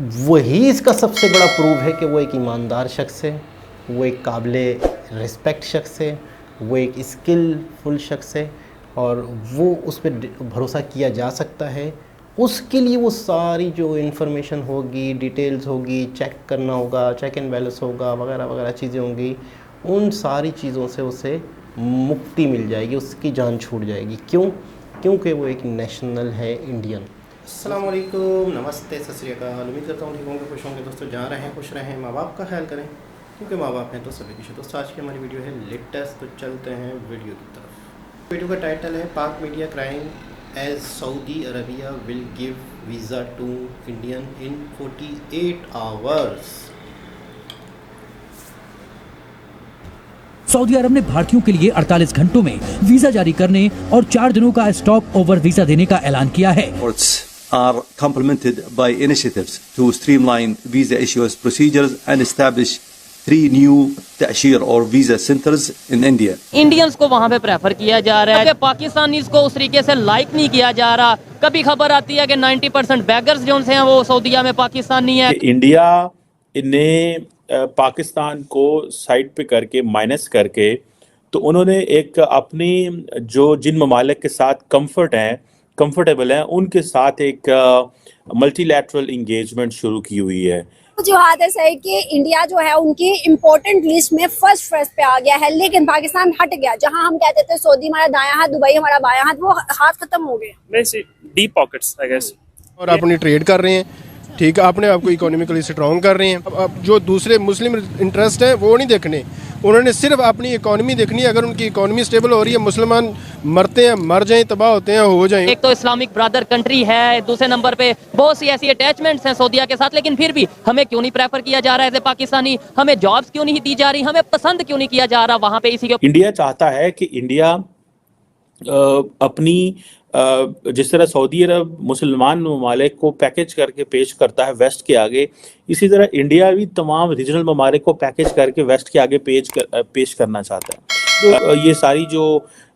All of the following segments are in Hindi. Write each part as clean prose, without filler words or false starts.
वही इसका सबसे बड़ा प्रूव है कि वो एक ईमानदार शख्स है, वो एक काबिले रिस्पेक्ट शख्स है, वो एक स्किलफुल शख्स है और वो उस पर भरोसा किया जा सकता है। उसके लिए वो सारी जो इन्फॉर्मेशन होगी, डिटेल्स होगी, चेक करना होगा, चेक एंड बैलेंस होगा, वगैरह वगैरह चीज़ें होंगी, उन सारी चीज़ों से उसे मुक्ति मिल जाएगी, उसकी जान छूट जाएगी। क्यों? क्योंकि वो एक नेशनल है, इंडियन। अस्सलाम वालेकुम, नमस्ते, सत श्री अकाल। उम्मीद करता हूँ ठीक होंगे, खुश होंगे। दोस्तों जहाँ रहें खुश रहें, माँ बाप का ख्याल करें क्योंकि माँ बाप हैं तो सभी कुछ। दोस्तों आज की हमारी वीडियो है लेटेस्ट, तो चलते हैं वीडियो की तरफ। वीडियो का टाइटल है Pak media crime as Saudi Arabia will give visa to Indian in 48 hours. Saudi Arab ने भारतीयों के लिए 48 घंटों में वीजा जारी करने और 4 दिनों का स्टॉप ओवर वीजा देने का ऐलान किया है। Are complemented by initiatives to streamline visa issuance procedures and establish 3 new ta'shir or visa centers in India. Indians को वहाँ पे प्रेफर किया जा रहा है, पाकिस्तानीज को उस तरीके से लाइक नहीं किया जा रहा। कभी खबर आती है कि 90% बैगर्स जो हैं वो सऊदीया में पाकिस्तानी है। इंडिया ने पाकिस्तान को साइड पे करके माइनस करके तो उन्होंने एक अपनी जो जिन ममालिक के साथ कंफर्टेबल हैं उनके साथ एक मल्टीलैटरल एंगेजमेंट शुरू की हुई है। जो हादसा है कि इंडिया जो है उनकी इम्पोर्टेंट लिस्ट में फर्स्ट पे आ गया है, लेकिन पाकिस्तान हट गया। जहां हम कहते थे सऊदी हमारा दायां हाथ, दुबई हमारा बायां हाथ, वो हाथ खत्म हो गए। Deep pockets I guess. और अपनी ट्रेड कर रहे हैं, ठीक है, अपने आपको इकोनॉमिकली स्ट्रॉन्ग कर रहे हैं। अब जो दूसरे मुस्लिम इंटरेस्ट हैं वो नहीं देखने, उन्होंने सिर्फ अपनी इकोनॉमी देखनी है। अगर उनकी इकोनॉमी स्टेबल हो रही है, मुसलमान मरते हैं, मर जाएं, तबाह होते हैं, हो जाएं। एक तो इस्लामिक ब्रदर कंट्री है, दूसरे नंबर पे बहुत सी ऐसी अटैचमेंट्स हैं सऊदीया के साथ, लेकिन फिर भी हमें क्यों नहीं प्रेफर किया जा रहा है एज ए पाकिस्तानी? हमें जॉब्स क्यों नहीं दी जा रही? हमें पसंद क्यों नहीं किया जा रहा वहाँ पे? इसी के इंडिया चाहता है कि इंडिया अपनी जिस तरह सऊदी अरब मुसलमान ममालिक को पैकेज करके पेश करता है वेस्ट के आगे, इसी तरह इंडिया भी तमाम रीजनल ममालिक को पैकेज करके वेस्ट के आगे पेश करना चाहता है। तो ये सारी जो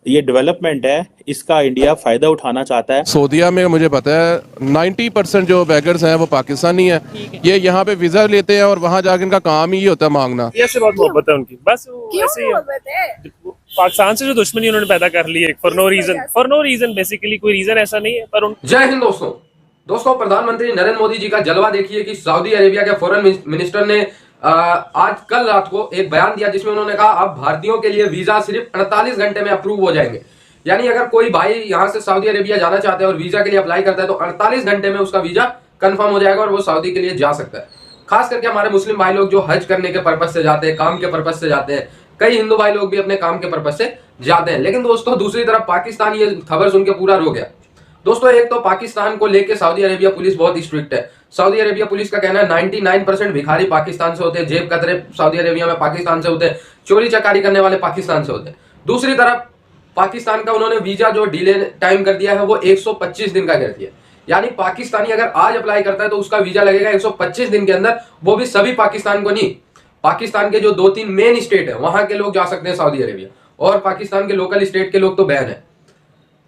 ये डेवलपमेंट है इसका इंडिया फ़ायदा उठाना चाहता है। सऊदीया में मुझे पता है 90% जो बैगर्स हैं वो पाकिस्तानी हैं। ये यहाँ पे वीज़ा लेते हैं और वहाँ जाकर इनका काम ही होता है मांगना। ये से बहुत मोहब्बत है उनकी, बस ऐसे ही है। पाकिस्तान से जो दुश्मनी उन्होंने पैदा कर ली है फॉर नो रीजन बेसिकली, कोई रीजन ऐसा नहीं है पर जय हिंद दोस्तों, प्रधानमंत्री नरेंद्र मोदी जी का जलवा देखिए कि सऊदी अरेबिया के फॉरेन मिनिस्टर ने आज कल रात को एक बयान दिया जिसमें उन्होंने कहा अब भारतीयों के लिए वीजा सिर्फ 48 घंटे में अप्रूव हो जाएंगे। यानी अगर कोई भाई यहां से सऊदी अरेबिया जाना चाहता है और वीजा के लिए अप्लाई करता है तो 48 घंटे में उसका वीजा कंफर्म हो जाएगा और वो सऊदी के लिए जा सकता है। खास करके हमारे मुस्लिम भाई लोग जो हज करने के पर्पज से जाते हैं, काम के पर्पज से जाते हैं, कई हिंदू भाई लोग भी अपने काम के पर्पज से जाते हैं। लेकिन दोस्तों दूसरी तरफ पाकिस्तान ये खबर सुन के पूरा रो गया। दोस्तों एक तो पाकिस्तान को लेके सऊदी अरेबिया पुलिस बहुत स्ट्रिक्ट है। सऊदी अरेबिया पुलिस का कहना है 99% भिखारी पाकिस्तान से होते हैं, जेब कतरे सऊदी अरेबिया में पाकिस्तान से होते हैं, चोरी चकारी करने वाले पाकिस्तान से होते हैं। दूसरी तरफ पाकिस्तान का उन्होंने वीजा जो डिले टाइम कर दिया है वो 125 दिन का कर दिया। यानी पाकिस्तानी अगर आज अप्लाई करता है तो उसका वीजा लगेगा 125 दिन के अंदर, वो भी सभी पाकिस्तान को नहीं। पाकिस्तान के जो 2-3 मेन स्टेट है वहां के लोग जा सकते हैं सऊदी अरेबिया, और पाकिस्तान के लोकल स्टेट के लोग तो बैन है।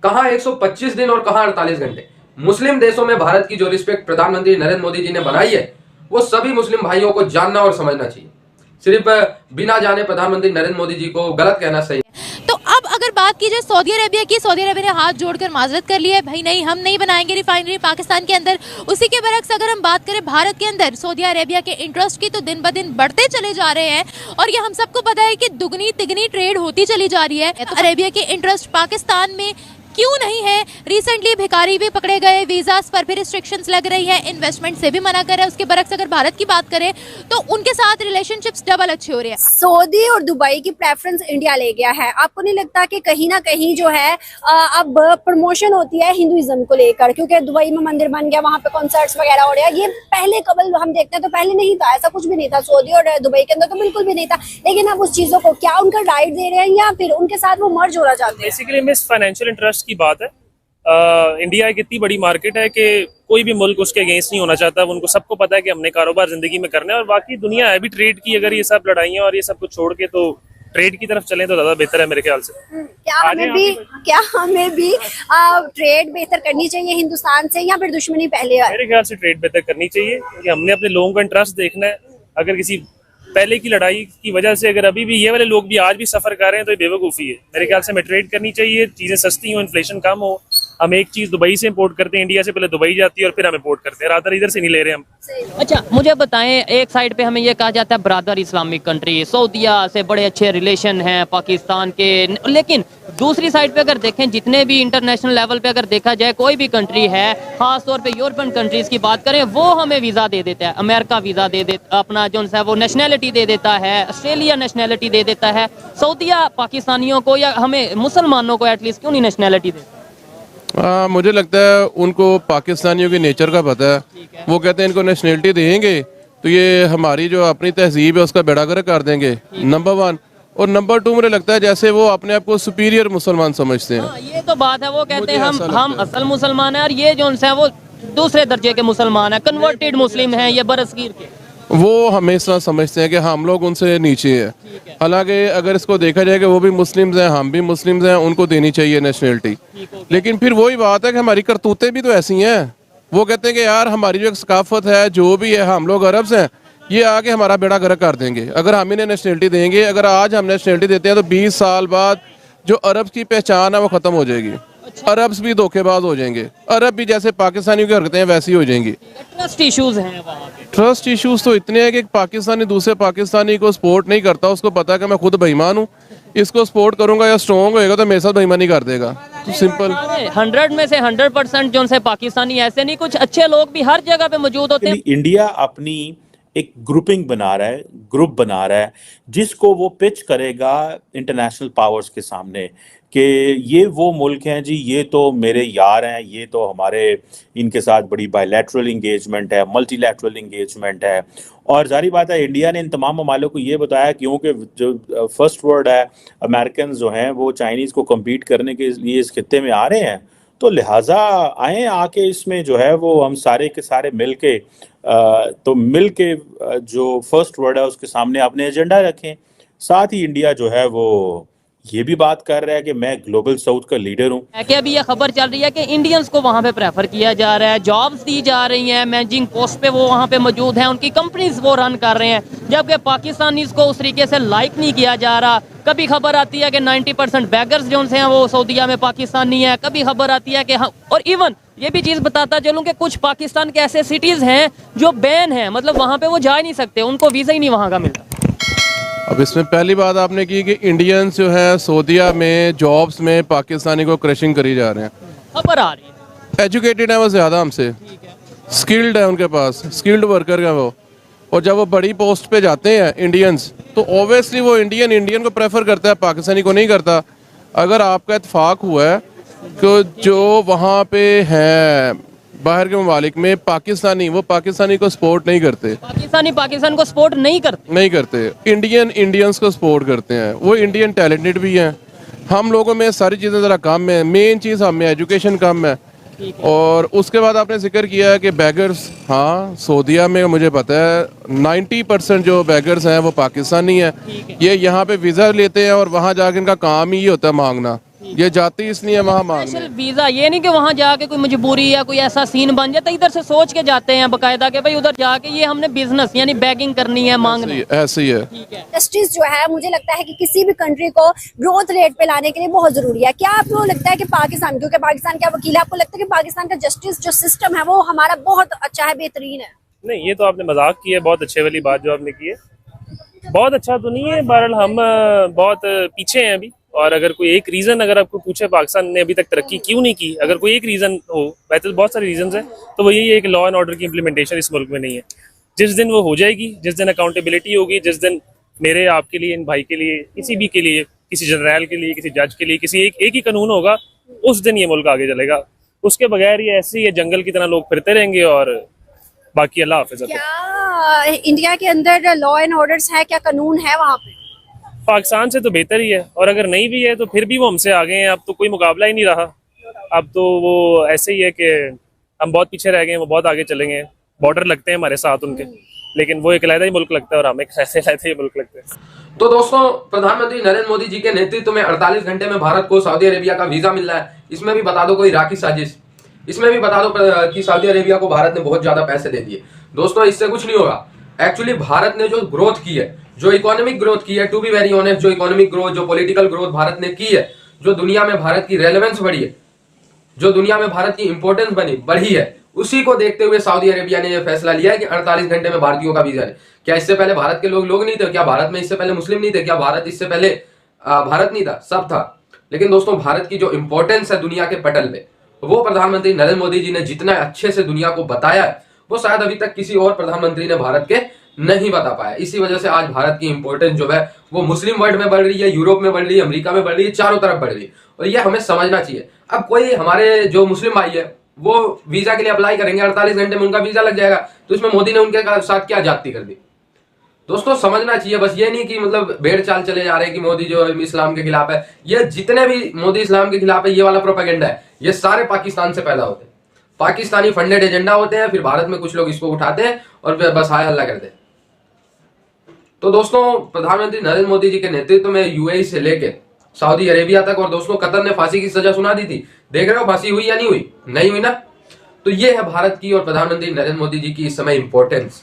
कहां 125 दिन और कहां 48 घंटे। मुस्लिम देशों में भारत की जो रिस्पेक्ट प्रधानमंत्री नरेंद्र मोदी जी ने बनाई है वो सभी मुस्लिम भाइयों को जानना और समझना चाहिए। सिर्फ बिना जाने प्रधानमंत्री नरेंद्र मोदी जी को गलत कहना सही। तो अब अगर बात की जाए सऊदी अरेबिया की, सऊदी अरेबिया ने हाथ जोड़कर माजरत कर ली है, भाई नहीं हम नहीं बनाएंगे रिफाइनरी पाकिस्तान के अंदर। उसी के बरक्स अगर हम बात करें भारत के अंदर सऊदी अरेबिया के इंटरेस्ट की, तो दिन ब दिन बढ़ते चले जा रहे हैं और ये हम सबको पता है कि दुगनी तिगनी ट्रेड होती चली जा रही है। तो अरेबिया के इंटरेस्ट पाकिस्तान में क्यों नहीं है? रिसेंटली भिखारी भी पकड़े गए, वीजास पर भी रिस्ट्रिक्शंस लग रही है, इन्वेस्टमेंट से भी मना कर रहे हैं। उसके बरक्स अगर भारत की बात करें तो उनके साथ रिलेशनशिप्स डबल अच्छे हो रहे हैं। सऊदी और दुबई की प्रेफरेंस इंडिया ले गया है। आपको नहीं लगता कि कहीं ना कहीं जो है अब प्रमोशन होती है हिंदुइज्म को लेकर, क्योंकि दुबई में मंदिर बन गया, वहां पे कॉन्सर्ट्स वगैरह हो रहे हैं। ये पहले कबल हम देखते हैं तो पहले नहीं था, ऐसा कुछ भी नहीं था। सऊदी और दुबई के अंदर तो बिल्कुल भी नहीं था। लेकिन अब उस चीजों को क्या उनका राइट दे रहे हैं या फिर उनके साथ वो मर्ज होना चाहते हैं? बेसिकली मिस फाइनेंशियल इंटरेस्ट की बात है। इंडिया एक इतनी बड़ी मार्केट है कि कोई भी मुल्क उसके अगेंस्ट नहीं होना चाहता। उनको सबको पता है कि हमने कारोबार जिंदगी में करना है और बाकी दुनिया है भी ट्रेड की। अगर ये सब लड़ाइयाँ और ये सब कुछ छोड़ के तो ट्रेड की तरफ चलें तो ज्यादा बेहतर है मेरे ख्याल से। क्या हमें भी ट्रेड बेहतर करनी चाहिए हिंदुस्तान से, या फिर दुश्मनी पहले है? मेरे ख्याल से ट्रेड बेहतर करनी चाहिए, क्योंकि हमने अपने लोगों का इंटरेस्ट देखना है। अगर किसी पहले की लड़ाई की वजह से अगर अभी भी ये वाले लोग भी आज भी सफर कर रहे हैं तो ये बेवकूफ़ी है। मेरे ख्याल से हमें ट्रेड करनी चाहिए, चीज़ें सस्ती हो, इन्फ्लेशन कम हो। हम एक चीज़ दुबई से इंपोर्ट करते हैं, इंडिया से पहले दुबई जाती है और फिर हम इंपोर्ट करते हैं, रादर इधर से नहीं ले रहे हम। अच्छा मुझे बताएं, एक साइड पे हमें ये कहा जाता है ब्रादर इस्लामिक कंट्री, सऊदीया से बड़े अच्छे रिलेशन हैं पाकिस्तान के, लेकिन दूसरी साइड पे अगर देखें जितने भी इंटरनेशनल लेवल पे अगर देखा जाए कोई भी कंट्री है, खास तौर पे यूरोपियन कंट्रीज की बात करें, वो हमें वीज़ा दे देता है, अमेरिका वीज़ा दे देता, अपना जो है वो नेशनैलिटी दे देता है, ऑस्ट्रेलिया नेशनैलिटी दे देता है, सऊदीया पाकिस्तानियों को या हमें मुसलमानों को एटलीस्ट क्यों नहीं नेशनैलिटी देता? मुझे लगता है उनको पाकिस्तानियों के नेचर का पता है। वो कहते हैं इनको नेशनलिटी देंगे तो ये हमारी जो अपनी तहजीब है उसका बेड़ा गर्क कर देंगे, नंबर 1। और नंबर 2 मुझे लगता है जैसे वो अपने आप को सुपीरियर मुसलमान समझते हैं। ये तो बात है, वो कहते हैं हम असल मुसलमान हैं और ये जो है वो दूसरे दर्जे के मुसलमान हैं, कन्वर्टेड मुस्लिम हैं ये बरसगीर के। वो हमेशा समझते हैं कि हम लोग उनसे नीचे हैं। हालांकि अगर इसको देखा जाए कि वो भी मुस्लिम्स हैं, हम भी मुस्लिम्स हैं, उनको देनी चाहिए नेशनलिटी। लेकिन फिर वही बात है कि हमारी करतूतें भी तो ऐसी हैं। वो कहते हैं कि यार हमारी जो एक सकाफत है, जो भी है, हम लोग अरब्स हैं, ये आके हमारा बेड़ा गर्क कर देंगे अगर हम इन्हें नेशनलिटी देंगे। अगर आज हम नेशनलिटी देते हैं तो 20 साल बाद जो अरब्स की पहचान है वो ख़त्म हो जाएगी। अरब्स भी धोखेबाज हो जाएंगे, अरब भी जैसे पाकिस्तानियों की हरकतें हैं वैसी हो जाएंगी। ट्रस्ट इश्यूज हैं वहाँ पे। ट्रस्ट इश्यूज तो इतने हैं कि पाकिस्तानी दूसरे पाकिस्तानी को सपोर्ट नहीं करता, उसको पता है कि मैं खुद बेईमान हूँ, इसको सपोर्ट करूंगा या स्ट्रॉन्ग होएगा तो मेरे साथ बेईमानी कर देगा। तो सिंपल 100 में से 100% जो उनसे पाकिस्तानी ऐसे नहीं, कुछ अच्छे लोग भी हर जगह पे मौजूद होते हैं। इंडिया अपनी एक ग्रुपिंग बना रहा है, ग्रुप बना रहा है, जिसको वो पिच करेगा इंटरनेशनल पावर्स के सामने कि ये वो मुल्क हैं जी, ये तो मेरे यार हैं, ये तो हमारे इनके साथ बड़ी बायलैटरल इंगेजमेंट है, मल्टीलैटरल इंगेजमेंट है। और जारी बात है इंडिया ने इन तमाम ममालिक को ये बताया, क्योंकि जो फर्स्ट वर्ल्ड है, अमेरिकन जो हैं वो चाइनीज़ को कम्पीट करने के लिए इस खित्ते में आ रहे हैं, तो लिहाजा आए आके इसमें जो है वो हम सारे के सारे मिल के तो मिल के जो फर्स्ट वर्ल्ड है उसके सामने अपने एजेंडा रखें। साथ ही इंडिया जो है वो ये भी बात कर रहा है कि मैं ग्लोबल साउथ का लीडर हूँ। कि अभी ये खबर चल रही है कि इंडियंस को वहाँ पे प्रेफर किया जा रहा है, जॉब्स दी जा रही हैं, मैनेजिंग पोस्ट पे वो वहाँ पे मौजूद हैं, उनकी कंपनीज वो रन कर रहे हैं, जबकि पाकिस्तानीज को उस तरीके से लाइक नहीं किया जा रहा। कभी खबर आती है कि 90% बैगर्स जो हैं वो सऊदीया में पाकिस्तानी है, कभी खबर आती है कि और इवन ये भी चीज़ बताता चलूँ कि कुछ पाकिस्तान के ऐसे सिटीज़ हैं जो बैन हैं, मतलब वहाँ पे वो जा ही नहीं सकते, उनको वीज़ा ही नहीं वहाँ का मिलता। अब इसमें पहली बात आपने की कि इंडियंस जो है सऊदीया में जॉब्स में पाकिस्तानी को क्रशिंग करी जा रहे हैं। खबर आ रही है, एजुकेटेड है वो ज़्यादा हमसे, स्किल्ड है उनके पास, स्किल्ड वर्कर है वो, और जब वो बड़ी पोस्ट पे जाते हैं इंडियंस तो ऑब्वियसली वो इंडियन को प्रेफर करता है, पाकिस्तानी को नहीं करता। अगर आपका इत्तेफाक हुआ है कि जो वहाँ पे हैं बाहर के ममालिक में पाकिस्तानी, वो पाकिस्तानी को सपोर्ट नहीं करते, पाकिस्तान को सपोर्ट नहीं करते, इंडियंस को सपोर्ट करते हैं। वो इंडियन टैलेंटेड भी हैं, हम लोगों में सारी चीज़ें ज़रा कम है, मेन चीज़ हम में एजुकेशन कम है। और उसके बाद आपने जिक्र किया है कि बैगर्स, हाँ सऊदीया में मुझे पता है 90% जो बैगर्स हैं वो पाकिस्तानी हैं। ये यहाँ पे वीज़ा लेते हैं और वहाँ जाके इनका काम ही होता है मांगना, ये जाती इसलिए वहाँ मांगने। वीज़ा ये नहीं कि वहाँ जाके कोई मजबूरी या कोई ऐसा सीन बन जाता, इधर से सोच के जाते हैं बाकायदा कि भाई उधर जाके ये हमने बिजनेस यानी बैगिंग करनी है, मांगनी ऐसे ही है। जस्टिस जो है मुझे लगता है कि किसी भी कंट्री को ग्रोथ रेट पे लाने के लिए बहुत जरूरी है। क्या आपको लगता है कि पाकिस्तान, क्योंकि पाकिस्तान का वकील है, आपको लगता है कि पाकिस्तान का जस्टिस जो सिस्टम है वो हमारा बहुत अच्छा है, बेहतरीन है? नहीं, ये तो आपने मजाक की है, बहुत अच्छे वाली बात जो आपने की है, बहुत अच्छा तो नहीं है, बहरहाल हम बहुत पीछे हैं अभी। और अगर कोई एक रीज़न अगर आपको पूछे पाकिस्तान ने अभी तक तरक्की क्यों नहीं की, अगर कोई एक रीज़न हो, वैसे तो बहुत सारे रीजंस हैं, तो वो यही है कि लॉ एंड ऑर्डर की इम्प्लीमेंटेशन इस मुल्क में नहीं है। जिस दिन वो हो जाएगी, जिस दिन अकाउंटेबिलिटी होगी, जिस दिन मेरे आपके लिए, इन भाई के लिए, किसी भी के लिए, किसी जनरल के लिए, किसी जज के लिए, किसी एक ही कानून होगा, उस दिन ये मुल्क आगे चलेगा। उसके बगैर ये ऐसे ही जंगल की तरह लोग फिरते रहेंगे और बाकी अल्लाह हाफिज़। क्या इंडिया के अंदर लॉ एंड ऑर्डर्स है, क्या कानून है वहाँ पे? पाकिस्तान से तो बेहतर ही है, और अगर नहीं भी है तो फिर भी वो हमसे आगे हैं। अब तो कोई मुकाबला ही नहीं रहा, अब तो वो ऐसे ही है कि हम बहुत पीछे रह गए हैं, वो बहुत आगे चलेंगे, बॉर्डर लगते हैं हमारे साथ उनके। लेकिन वो एक अलग ही मुल्क लगता है और हमें ऐसे अलग ही मुल्क लगते हैं। तो दोस्तों, प्रधानमंत्री नरेंद्र मोदी जी के नेतृत्व में 48 घंटे में भारत को सऊदी अरेबिया का वीजा मिल रहा है। इसमें भी बता दो कोई इराकी साजिश, इसमें भी बता दो कि सऊदी अरेबिया को भारत ने बहुत ज्यादा पैसे दे दिए। दोस्तों, इससे कुछ नहीं होगा। एक्चुअली भारत ने जो ग्रोथ की है, जो इकोनॉमिक ग्रोथ की है, टू बी वेरी ऑनेस्ट, जो इकोनॉमिक ग्रोथ, जो पॉलिटिकल ग्रोथ भारत ने की है, जो दुनिया में भारत की रेलेवेंस बढ़ी है, जो दुनिया में भारत की इंपॉर्टेंस बढ़ी है, उसी को देखते हुए सऊदी अरेबिया ने यह फैसला लिया है कि 48 घंटे में भारतीयों का वीजा है। क्या इससे पहले भारत के लोग नहीं थे? क्या भारत में इससे पहले मुस्लिम नहीं थे? क्या भारत इससे पहले भारत नहीं था? सब था। लेकिन दोस्तों, भारत की जो इंपॉर्टेंस है दुनिया के पटल पे, वो प्रधानमंत्री नरेंद्र मोदी जी ने जितना अच्छे से दुनिया को बताया है, वो शायद अभी तक किसी और प्रधानमंत्री ने भारत के नहीं बता पाया। इसी वजह से आज भारत की इंपॉर्टेंस जो है वो मुस्लिम वर्ल्ड में बढ़ रही है, यूरोप में बढ़ रही है, अमेरिका में बढ़ रही है, चारों तरफ बढ़ रही है। और ये हमें समझना चाहिए। अब कोई हमारे जो मुस्लिम भाई है वो वीजा के लिए अप्लाई करेंगे, 48 घंटे में उनका वीजा लग जाएगा, तो इसमें मोदी ने उनके साथ क्या ज्यादती कर दी? दोस्तों, समझना चाहिए। बस ये नहीं कि मतलब भेड़ चाल चले जा रहे हैं कि मोदी जो इस्लाम के खिलाफ है। ये जितने भी मोदी इस्लाम के खिलाफ है, ये वाला प्रोपेगेंडा है, ये सारे पाकिस्तान से पैदा होते हैं। पाकिस्तानी फंडेड एजेंडा होते हैं, फिर भारत में कुछ लोग इसको उठाते हैं और बस हाय हल्ला करते हैं। तो दोस्तों, प्रधानमंत्री नरेंद्र मोदी जी के नेतृत्व में यूएई से लेके सऊदी अरेबिया तक, और दोस्तों कतर ने फांसी की सजा सुना दी थी। देख रहे हो फांसी हुई या नहीं हुई? नहीं हुई ना। तो ये है भारत की और प्रधानमंत्री नरेंद्र मोदी जी की इस समय इंपॉर्टेंस।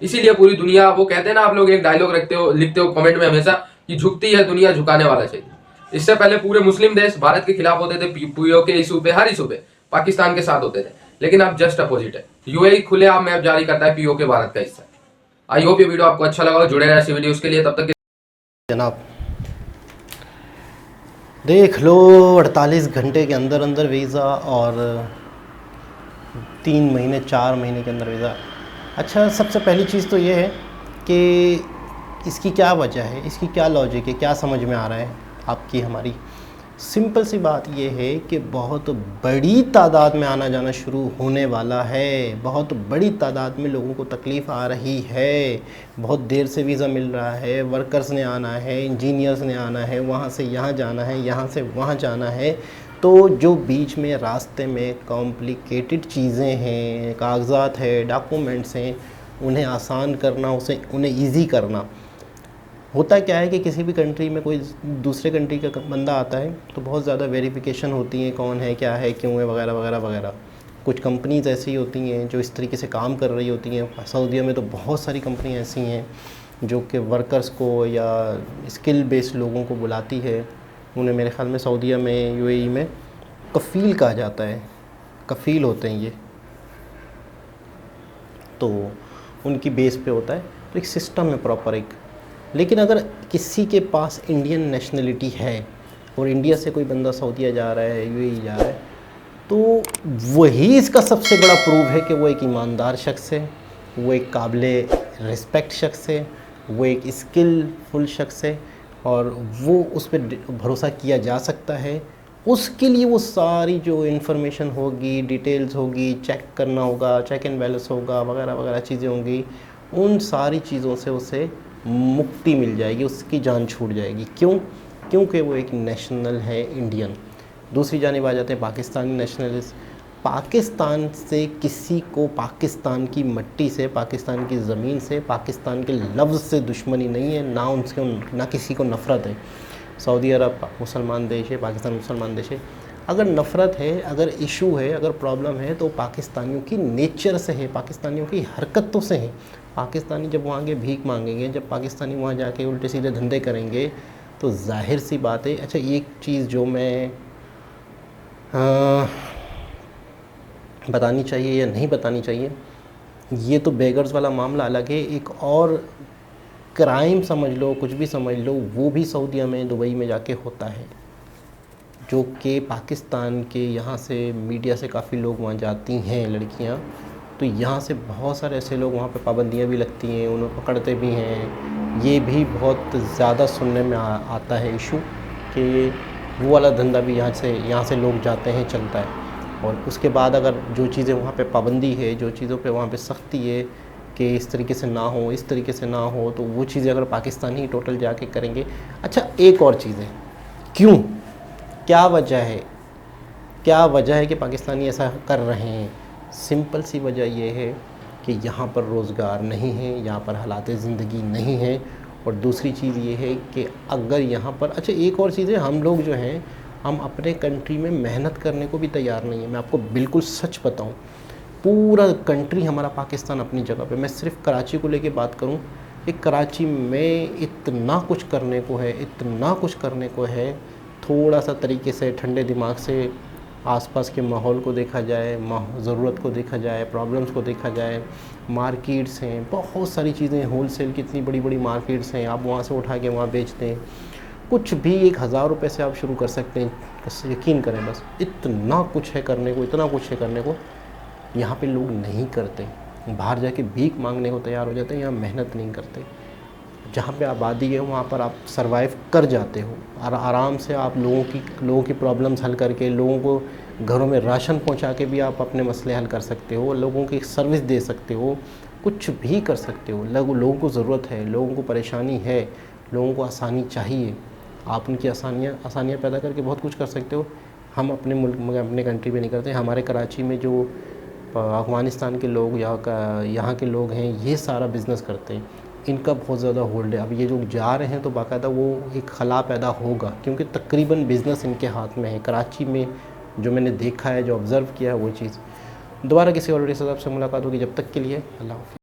इसीलिए पूरी दुनिया, वो कहते हैं ना, आप लोग एक डायलॉग लिखते हो कमेंट में हमेशा कि झुकती है दुनिया, झुकाने वाला चाहिए। इससे पहले पूरे मुस्लिम देश भारत के खिलाफ होते थे, पीओके इशू पे, हर इशू पे पाकिस्तान के साथ होते थे। लेकिन अब जस्ट अपोजिट है। यूएई खुलेआम मैप जारी करता है पीओके भारत का हिस्सा। आई होप ये वीडियो आपको अच्छा लगा, जुड़े रहे ऐसी वीडियोस के लिए। तब तक जनाब, देख लो 48 घंटे के अंदर अंदर वीज़ा और 3 महीने 4 महीने के अंदर वीज़ा। अच्छा, सबसे पहली चीज़ तो ये है कि इसकी क्या वजह है, इसकी क्या लॉजिक है, क्या समझ में आ रहा है आपकी हमारी? सिंपल सी बात ये है कि बहुत बड़ी तादाद में आना जाना शुरू होने वाला है। बहुत बड़ी तादाद में लोगों को तकलीफ़ आ रही है। बहुत देर से वीज़ा मिल रहा है। वर्कर्स ने आना है, इंजीनियर्स ने आना है, वहाँ से यहाँ जाना है, यहाँ से वहाँ जाना है। तो जो बीच में रास्ते में कॉम्प्लिकेटेड चीज़ें हैं, कागजात है, डॉक्यूमेंट्स हैं, उन्हें आसान करना, उन्हें ईज़ी करना। होता क्या है कि किसी भी कंट्री में कोई दूसरे कंट्री का बंदा आता है तो बहुत ज़्यादा वेरिफिकेशन होती है, कौन है, क्या है, क्यों है, वगैरह वगैरह वगैरह। कुछ कंपनीज़ ऐसी होती हैं जो इस तरीके से काम कर रही होती हैं। सऊदीया में तो बहुत सारी कंपनी ऐसी हैं जो कि वर्कर्स को या स्किल बेस्ड लोगों को बुलाती है। उन्हें मेरे ख़्याल में सऊदीया में, यूएई में कफ़ील कहा जाता है, कफ़ील होते हैं ये। तो उनकी बेस पे होता है, तो एक सिस्टम है प्रॉपर एक। लेकिन अगर किसी के पास इंडियन नेशनलिटी है और इंडिया से कोई बंदा सऊदीया जा रहा है, यूएई जा रहा है, तो वही इसका सबसे बड़ा प्रूफ है कि वो एक ईमानदार शख्स है, वो एक काबिले रिस्पेक्ट शख्स है, वो एक स्किलफुल शख्स है और वो उस पर भरोसा किया जा सकता है। उसके लिए वो सारी जो इन्फॉर्मेशन होगी, डिटेल्स होगी, चेक करना होगा, चेक एंड बैलेंस होगा, वगैरह वगैरह चीज़ें होंगी, उन सारी चीज़ों से उसे मुक्ति मिल जाएगी, उसकी जान छूट जाएगी। क्यों? क्योंकि वो एक नेशनल है, इंडियन। दूसरी जानिब आ जाते हैं पाकिस्तानी नेशनलिस्ट। पाकिस्तान से किसी को, पाकिस्तान की मिट्टी से, पाकिस्तान की ज़मीन से, पाकिस्तान के लफ्ज़ से दुश्मनी नहीं है, ना किसी को नफ़रत है। सऊदी अरब मुसलमान देश है, पाकिस्तान मुसलमान देश है। अगर नफ़रत है, अगर इशू है, अगर प्रॉब्लम है तो पाकिस्तानियों की नेचर से है, पाकिस्तानियों की हरकतों से है। पाकिस्तानी जब वहाँ के भीख मांगेंगे, जब पाकिस्तानी वहाँ जाके उल्टे सीधे धंधे करेंगे, तो जाहिर सी बात है। अच्छा, एक चीज़ जो मैं बतानी चाहिए या नहीं बतानी चाहिए, ये तो बेगर्स वाला मामला अलग है। एक और क्राइम समझ लो, कुछ भी समझ लो, वो भी सऊदीया में, दुबई में जाके होता है, जो कि पाकिस्तान के यहाँ से मीडिया से काफ़ी लोग वहाँ जाती हैं, लड़कियाँ। तो यहाँ से बहुत सारे ऐसे लोग, वहाँ पे पाबंदियाँ भी लगती हैं, उन्हें पकड़ते भी हैं। ये भी बहुत ज़्यादा सुनने में आता है इशू कि वो वाला धंधा भी यहाँ से लोग जाते हैं, चलता है। और उसके बाद अगर जो चीज़ें वहाँ पे पाबंदी है, जो चीज़ों पे वहाँ पे सख्ती है कि इस तरीके से ना हो, इस तरीके से ना हो, तो वो चीज़ें अगर पाकिस्तानी टोटल जाके करेंगे। अच्छा, एक और चीज़ है, क्यों, क्या वजह है, क्या वजह है कि पाकिस्तानी ऐसा कर रहे हैं? सिंपल सी वजह ये है कि यहाँ पर रोज़गार नहीं है, यहाँ पर हालात ज़िंदगी नहीं है। और दूसरी चीज़ ये है कि अगर यहाँ पर अच्छा एक और चीज़ है, हम लोग जो हैं हम अपने कंट्री में मेहनत करने को भी तैयार नहीं है। मैं आपको बिल्कुल सच बताऊँ, पूरा कंट्री हमारा पाकिस्तान अपनी जगह पे, मैं सिर्फ कराची को लेके बात करूँ, एक कराची में इतना कुछ करने को है, इतना कुछ करने को है। थोड़ा सा तरीके से ठंडे दिमाग से आसपास के माहौल को देखा जाए, ज़रूरत को देखा जाए, प्रॉब्लम्स को देखा जाए, मार्केट्स हैं, बहुत सारी चीज़ें, होलसेल की इतनी बड़ी बड़ी मार्केट्स हैं, आप वहाँ से उठा के वहाँ बेचते हैं। कुछ भी 1000 रुपये से आप शुरू कर सकते हैं, यकीन करें, बस इतना कुछ है करने को, इतना कुछ है करने को। यहाँ पे लोग नहीं करते, बाहर जाके भीख मांगने को तैयार हो जाते हैं, यहाँ मेहनत नहीं करते। जहाँ पे आबादी है वहाँ पर आप सरवाइव कर जाते हो और आराम से आप लोगों की प्रॉब्लम्स हल करके, लोगों को घरों में राशन पहुँचा के भी आप अपने मसले हल कर सकते हो, लोगों की सर्विस दे सकते हो, कुछ भी कर सकते हो। लोगों को ज़रूरत है, लोगों को परेशानी है, लोगों को आसानी चाहिए, आप उनकी आसानियाँ पैदा करके बहुत कुछ कर सकते हो। हम अपने मुल्क में, अपने कंट्री में नहीं करते। हमारे कराची में जो अफ़गानिस्तान के लोग यहाँ के लोग हैं, ये सारा बिज़नेस करते हैं, इनका बहुत ज़्यादा होल्ड है। अब ये लोग जा रहे हैं तो बाकायदा वो एक खला पैदा होगा, क्योंकि तकरीबन बिज़नेस इनके हाथ में है। कराची में जो मैंने देखा है, जो ऑब्ज़र्व किया है, वो चीज़। दोबारा किसी और से मुलाकात होगी, जब तक के लिए अल्लाह हाफ़िज़।